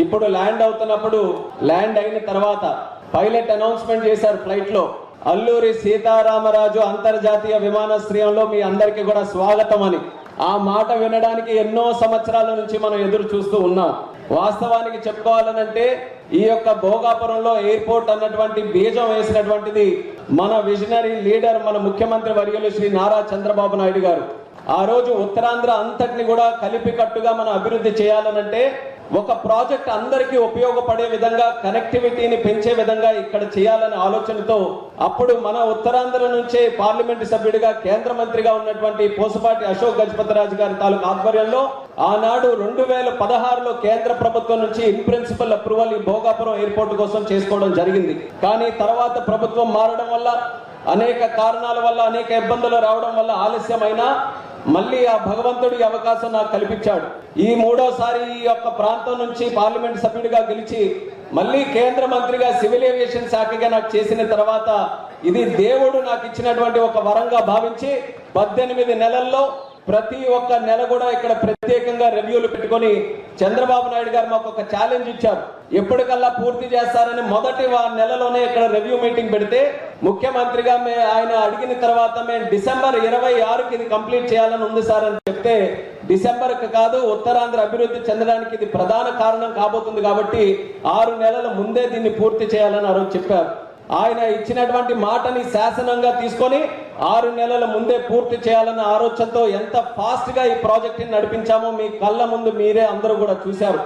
ఇప్పుడు ల్యాండ్ అవుతున్నప్పుడు ల్యాండ్ అయిన తర్వాత పైలట్ అనౌన్స్మెంట్ చేశారు ఫ్లైట్ లో, అల్లూరి సీతారామరాజు అంతర్జాతీయ విమానాశ్రయంలో మీ అందరికీ కూడా స్వాగతం అని. ఆ మాట వినడానికి ఎన్నో సంవత్సరాల నుంచి మనం ఎదురు చూస్తూ ఉన్నాం. వాస్తవానికి చెప్పుకోవాలనంటే ఈ యొక్క భోగాపురంలో ఎయిర్పోర్ట్ అన్నటువంటి బీజం వేసినటువంటిది మన విజనరీ లీడర్, మన ముఖ్యమంత్రి వర్యులు శ్రీ నారా చంద్రబాబు నాయుడు గారు. ఆ రోజు ఉత్తరాంధ్ర అంతటిని కూడా కలిపికట్టుగా మనం అభివృద్ధి చేయాలనంటే ఒక ప్రాజెక్ట్ అందరికీ ఉపయోగపడే విధంగా, కనెక్టివిటీని పెంచే విధంగా ఇక్కడ చేయాలనే ఆలోచనతో అప్పుడు మన ఉత్తరాంధ్ర నుంచే పార్లమెంటు సభ్యుడిగా కేంద్ర మంత్రిగా ఉన్నటువంటి పోసపాటి అశోక్ గజపతిరాజు గారి తాలూకు ఆధ్వర్యంలో ఆనాడు 2016లో కేంద్ర ప్రభుత్వం నుంచి ఇన్ ప్రిన్సిపల్ అప్రూవల్ ఈ భోగాపురం ఎయిర్పోర్ట్ కోసం చేసుకోవడం జరిగింది. కానీ తర్వాత ప్రభుత్వం మారడం వల్ల, అనేక కారణాల వల్ల, అనేక ఇబ్బందులు రావడం వల్ల ఆలస్యమైనా మళ్ళీ ఆ భగవంతుడి అవకాశం నాకు కల్పించాడు. ఈ మూడోసారి ఈ యొక్క ప్రాంతం నుంచి పార్లమెంట్ సభ్యుడిగా గెలిచి మళ్ళీ కేంద్ర మంత్రిగా సివిల్ ఏవియేషన్ శాఖగా నాకు చేసిన తర్వాత ఇది దేవుడు నాకు ఇచ్చినటువంటి ఒక వరంగా భావించి 18 నెలల్లో ప్రతి ఒక్క నెల కూడా ఇక్కడ ప్రత్యేకంగా రివ్యూలు పెట్టుకొని చంద్రబాబు నాయుడు గారు మాకు ఒక ఛాలెంజ్ ఇచ్చారు. ఎప్పటికల్లా పూర్తి చేస్తారని మొదటి నెలలోనే ఇక్కడ రివ్యూ మీటింగ్ పెడితే ముఖ్యమంత్రిగా ఆయన అడిగిన తర్వాత మేము డిసెంబర్ 26కి ఇది కంప్లీట్ చేయాలని ఉంది సార్ అని చెప్తే, డిసెంబర్కి కాదు ఉత్తరాంధ్ర అభివృద్ధి చెందడానికి ఇది ప్రధాన కారణం కాబోతుంది కాబట్టి 6 నెలల ముందే దీన్ని పూర్తి చేయాలని ఆ రోజు చెప్పారు. ఆయన ఇచ్చినటువంటి మాటని శాసనంగా తీసుకొని 6 నెలల ముందే పూర్తి చేయాలన్న ఆలోచనతో ఎంత ఫాస్ట్ గా ఈ ప్రాజెక్ట్ ని నడిపించామో మీ కళ్ళ ముందు మీరే అందరూ కూడా చూశారు.